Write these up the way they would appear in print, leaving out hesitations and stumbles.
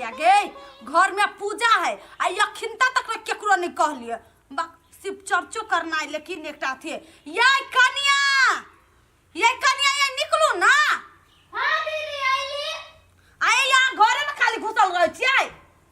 लिया गे घर में पूजा है आ यखिनता तक केकरो नहीं कहलिए शिव चर्चो करना है लेकिन एकटा थे ये कन्या ये निकलू ना। हां दीदी आइली आए यहाँ घरे में खाली घुसल रह छियै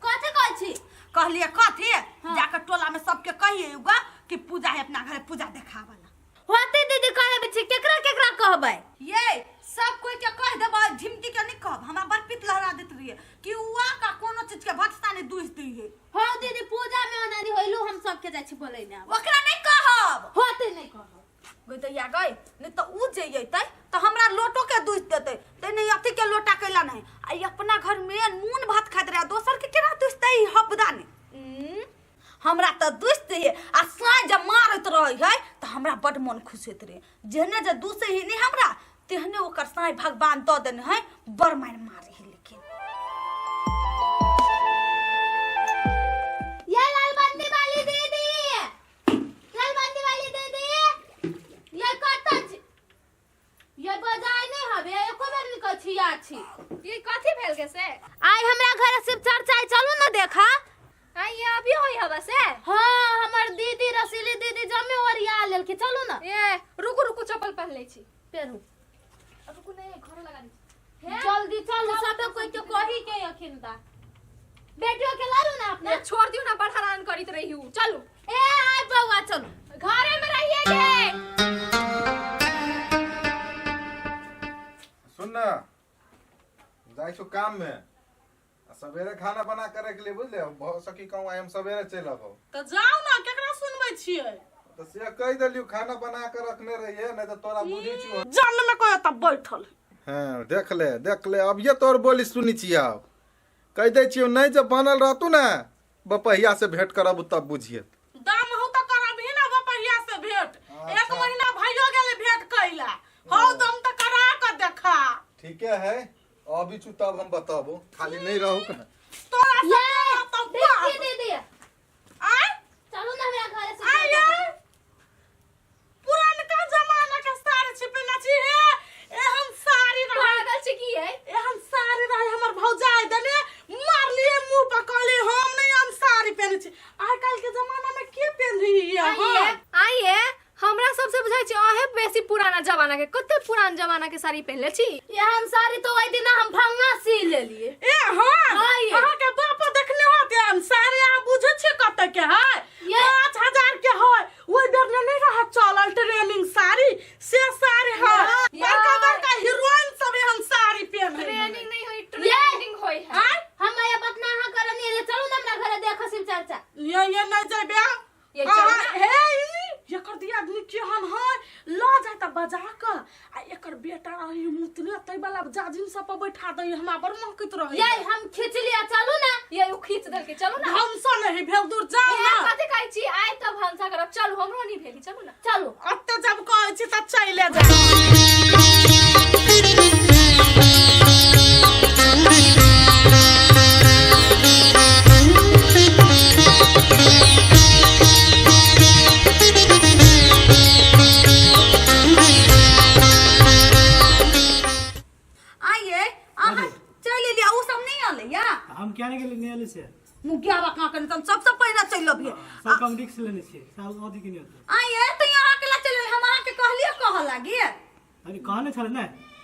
कथि कहै छी कहलिए कथि जाकर टोला में सबके कहिएगा कि पूजा है अपना घरे पूजा देखावला होते दीदी कहबे छी केकरा केकरा कहबै ये सब कोई के कह देबा झिमकी के नहीं कहब हमरा बड़ पित लहरा देत रहिए कि उआ का कोनो चीज के भटसा नहीं दुस दिए। हां दीदी पूजा में ओनारी होइलु हम सब के जाय छी बोलै ने ओकरा नहीं कहब होते नहीं कहब गई तो या गई नहीं तो उ जइयै तो हमरा लोटो के दुस देते ते नहीं अथी के लोटा कैला नहीं आ अपना घर में नून भात खात रहा दोसर के केना दुसतै हपदा नहीं हमरा तो दुसते है आ साँझ जब मारत रही है तो हमरा बड़ मन खुश होत रहे जेने जे दुसे ही नहीं हमरा तेहने ओकर साँझ भगवान दऽ देने है बड़ मार मारे है लेकिन ये लालबंदी वाली दीदी ये कत ये बजाय नहीं हबे एको बेर निकल छिया छी ये कथि भेल के से आई हमरा घर शिव चर्चा चलू ना देखा आई ये अभी होई हबा से हां हमर दीदी रसीली दीदी जमे ओरिया लेल के चलू ना ए रुकु चप्पल पहन ले छी पेरू रुकु नहीं घर लगा दी जल्दी चल सब कोई के कही के अखिनता बेटियों के लालू ना अपना छोड़ दियो ना बड़ हैरान करित रही हूं चलू ए आय बउआ चलो घरे में रहिएगे। सुन ना जाई छो काम में सवेरे खाना बना करे के लिए बुझले बहुत सकी कहूं हम सवेरे चल आबो तो जाओ ना केकरा सुनबै छियै तो से कह देलियो खाना बना के रखने रहिए नहीं तो तोरा बुझी छु जन्म में कोई तब बैठल हां देख ले अब ये तोर बोली सुनी छिया कह दे छियो नहीं जब बनल रहतू ना बपहिया से भेंट करब तब बुझिए दाम हो तो करब ही ना बपहिया से भेंट एक महीना भइयो गेले भेंट कइला हो दम त करा के देखा ठीक है अभी छु तब हम बताबो खाली नहीं रहू का तोरा ये तो देखी दीदी आय चलो ना मेरा घर से आय पुरानका जमाना के साड़ी छिपला छी हे एहन साड़ी पागल छी की है एहन साड़ी रहे हमर भौजाई देने मार लिए मुंह पर कहले हम नहीं हम साड़ी पहने छी आइ काल के जमाना में के पहन रही है आइए हमरा सबसे बुझाई छी अहे बेसी पुराना जमाना के कते पुरान जमाना के साड़ी पहनले छी ये हम सारी तो वही दिन हम भंगा सी ले लिए ए हां आइए। अहाँ के बाप देखने होते हम साड़ी आ बुझे छी कते के है ये 5000 के है ओइ बेर नहीं रहा चलल ट्रेनिंग साड़ी से साड़ी है बड़का हीरोइन सब हम साड़ी पहन ट्रेनिंग नहीं होई ट्रेनिंग होई है हम ये बतना हां करनी है चलो ना मेरा घर देखो शिव चर्चा ये नहीं जेबे ये चल हे एकर दिया आदमी केहन है ल जाय त बजा के आ एकर बेटा रही मुतने तै वाला जाजिम सब पर बैठा दई हमरा बड़ महकत रहे ये हम खींच लिया चलो ना ये खींच दल के चलो ना हम स नहीं भेल दूर जाओ ए ना कथि कहै छी आइ त भंसा करब चल हमरो नहीं भेली चलू ना चलो अत्ते जब कहै छी त चले जा हम क्या नहीं लेने वाले से मुखिया कहाँ कन तुम सबसे पहले चलो भी सब कम रिक्स लेने से साल अधिक नहीं होता आइए तो यहाँ के ला चलो हम आहाँ के कहलिए कह लागी अरे कहने छले ना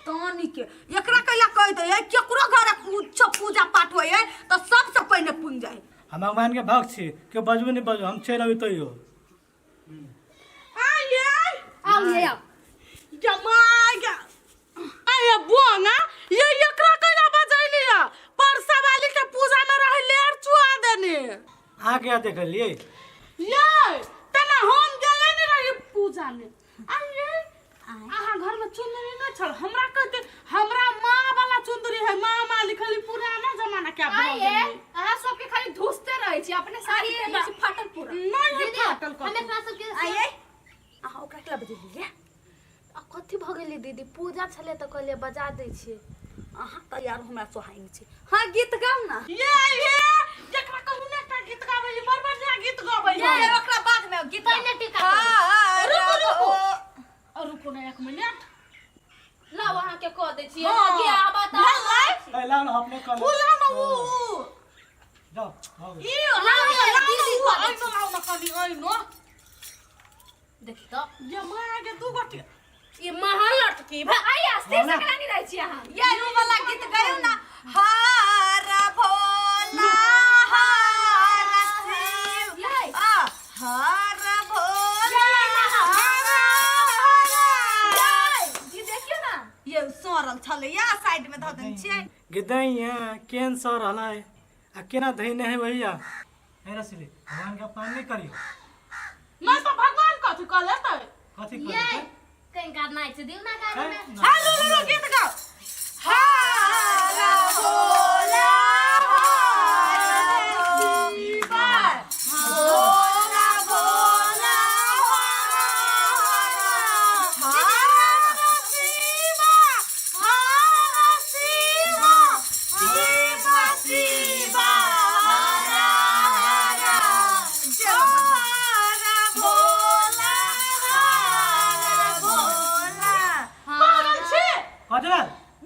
तानी के एकरा कहिया कह दे ये केकरो घर पूजा पाठ होय है तो सबसे पहले पुन जाए हम भगवान के भक्त छी के बजबे नहीं बजो हम चल अभी तो हो आइए आओ ये आओ जमागा आइए बुआना ये एकरा कहिया बजैली है परसा वाली के पूजा में रह लेर चुआ देने आ गया देख लिए ये तना हम गेले नहीं रही पूजा में आइए आहा घर में चुंदरी न छल हमरा कहते हमरा माँ वाला चुंदरी है माँ माँ लिखली पुराना जमाना क्या आइए अहाँ सब के खाली धुसते रहे छी अपने साड़ी पहने छी फाटल पूरा नहीं फाटल कर हमें क्लास के आइए आहा ओकरा केला बजेली रे कथि भ गेली दीदी पूजा छले त कहले बजा दै छी आहा तैयार हमरा सोहाई छी हां गीत गाउ ना ये जकरा कहू ना का गीत गाबै बरबर जा गीत गाबै ये ओकरा बाद में गीत पहले टिका रुको रुको ना एक मिनट ला वहां के कह दै छी हाँ। के आबा त छी ए, लाओ ना अपने कल फूला ना ऊ जाओ भागो। ई लाओ ना खाली आई नो देखी तो ये माया के दू गोटी ये महल लटकी भाई आई अस्थिर से करा नहीं रही छी अहाँ ये रू वाला गीत गायो ना हार भोला हार शिव यही हार भोला जी देखियो ना ये सोरल छले या साइड में ध देन छियै गिदैया कैंसर हला है आ केना धइने है भैया हे रसिली भगवान के अपमान नहीं करियो मैं तो भगवान कथि कहले त कथी ये करे कहीं का नाच दियो ना गाड़ी में हेलो गीत गाओ हार भोला हार शिव भोला भोला हार शिव हार शिव शिव शिव हार हार भोला हार भोला पागल छी कजरा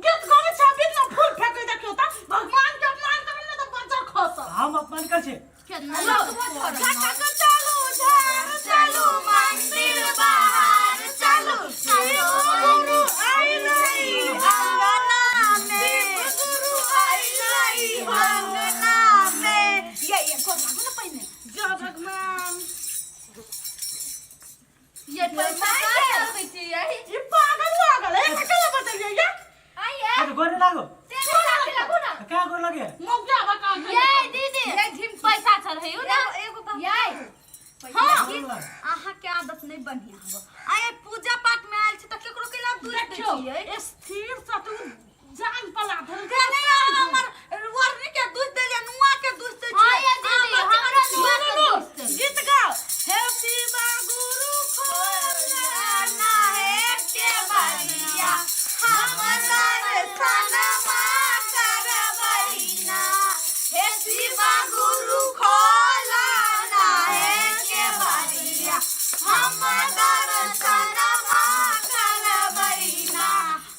गीत गावे छ बीच में फूल फेंकै देखियो त भगवान के अपमान करब न त बच्चा खस हम अपमान कर छे कितना झटक चलू झार चलू मंदिर बाहर चलू गुरु आइलै अंगना में गुरु आइलै अंगना में ये कोन लागो न पहिने जय भगवान ये पैसा क्या करते छी यही ई पागल लागल है ककला बतैया ये आइए अरे गोरे लागो तेरे लागे लागो ना क्या गोर लगे मौका बका ये दीदी ये झिम पैसा चढ़ैयो ना एगो बात ये हां आहा के आदत नहीं बढ़िया हबो आए पूजा पाठ में आयल छी त केकरो के लाभ दूर दै छियै स्थिर सतु जान पला धर के नहीं हमर वरनी के दूध देलिया नुआ के दूध दे हां ये दीदी हमरा नुआ के दोस्त गीत गाओ हे शिवा गुरु खोलना है के बलिया हमर दर्शन मां करबैना हे शिवा गुरु खोलना है के बलिया हमर दर्शन मां करबैना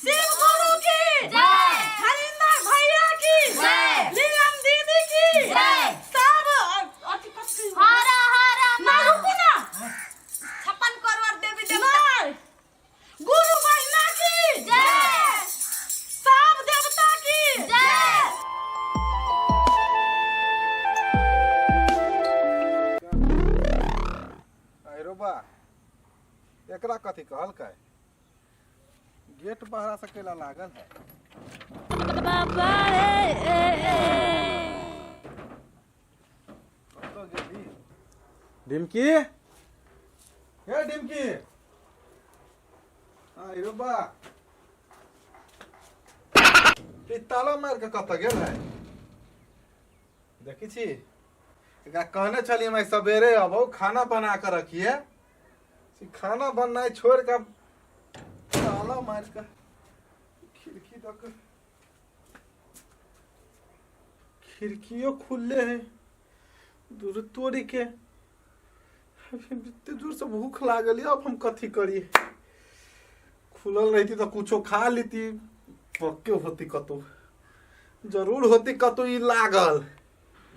शिव गुरु की जय। हरिंदर भैया की जय। नीलम दीदी की जय। सब अति कथी हरा हरा ना रुकू ना 56 करोड़ देवी देवता गुरु बहिना की जय। सब देवता की जय आइरो बा एकरा कथी कहल काय गेट बहरा सकेला लागल है कतो गेली डिमकी हे डिमकी आइरो बा ई ताला मार के कत गेल है देखी छी एकरा कहने छलिए मैं सवेरे अबो खाना बना कर रखिए खाना बनना छोड़ कर ताला मार कर खिड़की तक खिड़कियों खुले हैं दूर तोड़ी के इतने दूर से भूख लागल है, अब हम कथी करिए खुलल रहती तो कुछो खा लेती पक्के होती कतो जरूर होती कतो ई लागल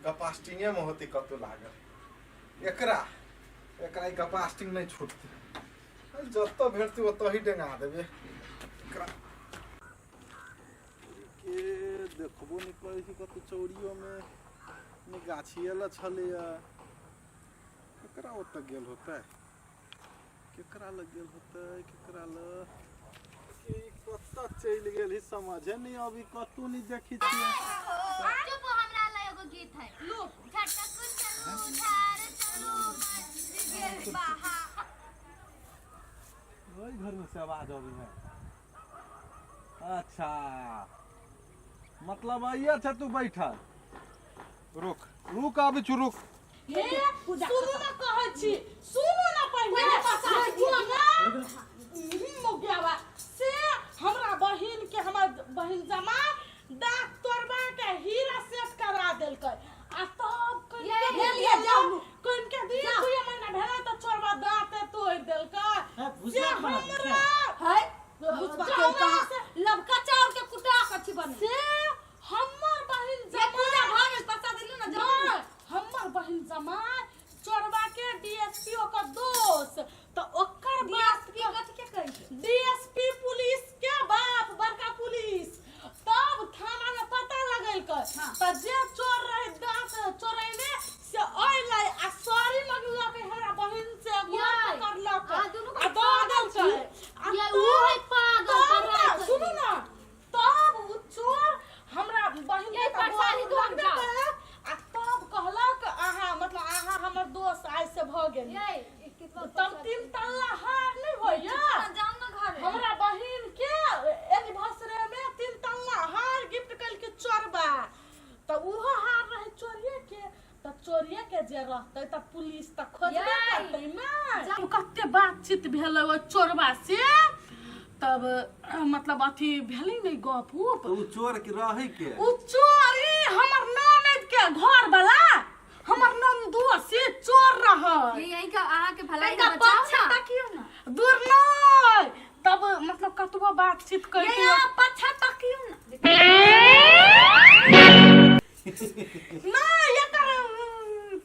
गपास्टिंगे में होती कतो लागल एकरा एकरा ई गपास्टिंग नहीं छूटती जत भेटती ओत ही डेंगा देबे एकरा के देखबो निकलै छी कतो चौड़ियो में गाछिएला छलैया केकरा ओत गेल होतै केकरा लग गेल होतै केकरा ल के कत चलि गेल ही समझे नहीं अभी कतू नहीं देखी छियै चुप हमरा ला एगो गीत है लो झटक चलू झार चलू मंदिर बाहर ओइ घर में से आवाज आवी है अच्छा मतलब आइया छ तू बैठल रुक रुक आबे छु रुक हे सुनु ना कहै छी सुनु ना पहिने पसा सुनु मोगियावा से हमरा बहिन के हमर बहिन जमा दांत तोड़बा के हीरा सेट करा देलकै आ तब ये गेलिए जाऊ कोन के दी 2 महीना भेला त छोड़बा दांत तोड़ देलकै से हमरा है बुझबा के का लबका चाउर के कुटा कथि बने से तो उहो हार रहे चोरिए के तो चोरिए के जे रहते तो पुलिस तो खोजबे करते ना कते बातचीत भेल ओ चोरबा से तब मतलब अथी भेलै नहीं गप उप तो उ चोर के रहे के उ चोरी हमर ननद के घर वाला हमर नंदू से चोर रहा ये यही का आहा के भलाई का का बचाओ ना ताकियो ना दूर नहीं तब मतलब कतबो बातचीत कर ये आप पछा ताकियो ना ना ये कर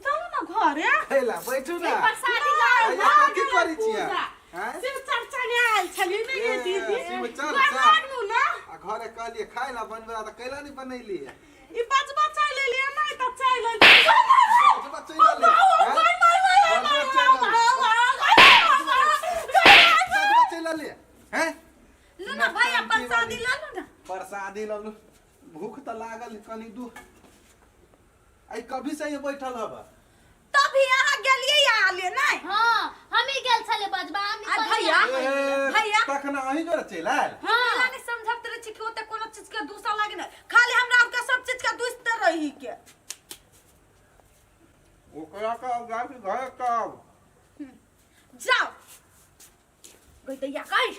चलो ना घरे हैला बैठू ना परसादी आइया कथी करै छियै हैं शिव चर्चा ने आयल छली ने ये दीदी शिव चर्चा? बनू ना आ घरे कहलिए खाइ ला बनबे त कैला नहीं बनैली ई बचबा चल ले नहीं त चल ले बचबा चल ले बचबा चल ले हैं लो ना भाई अपन शादी ला लो ना प्रसादी ललू भूख त लागल कनी दू आई कभी से ये बैठल हबा तभी यहाँ गेलिए आले नहीं हां हम ही गेल छले बजबा हम आ भैया भैया तखन अही जोर चल आयल हां नहीं समझत रहे छी कि ओते कोनो चीज के दूसरा लागे ना खाली हमरा और के सब चीज के दुष्ट रही के ओकरा का गाय के घर का जाओ गई तो या कहीं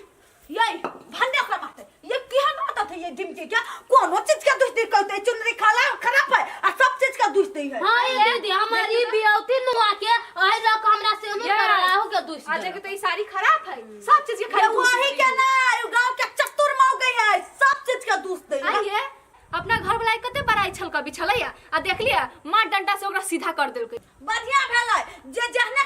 यही भन्ने का बात है ये क्या होता था ये दिन के क्या कोनो चीज का दुष्ट कहते चुनरी खाला खराब है और सब चीज का दुष्ट ही है हां ये दीदी हमारी बियाउती नुआ के आए जा हमरा से हम करा हो के दुष्ट आज के तो ये सारी खराब है सब चीज के ये खराब वही के ना गांव के चतुर मौ गई है सब चीज का दुष्ट है आइए अपना घर वाला कते बड़ाई छल कभी छलैया आ देख लिया मार डंडा से ओकरा सीधा कर देलकै बढ़िया भेलै जे जहने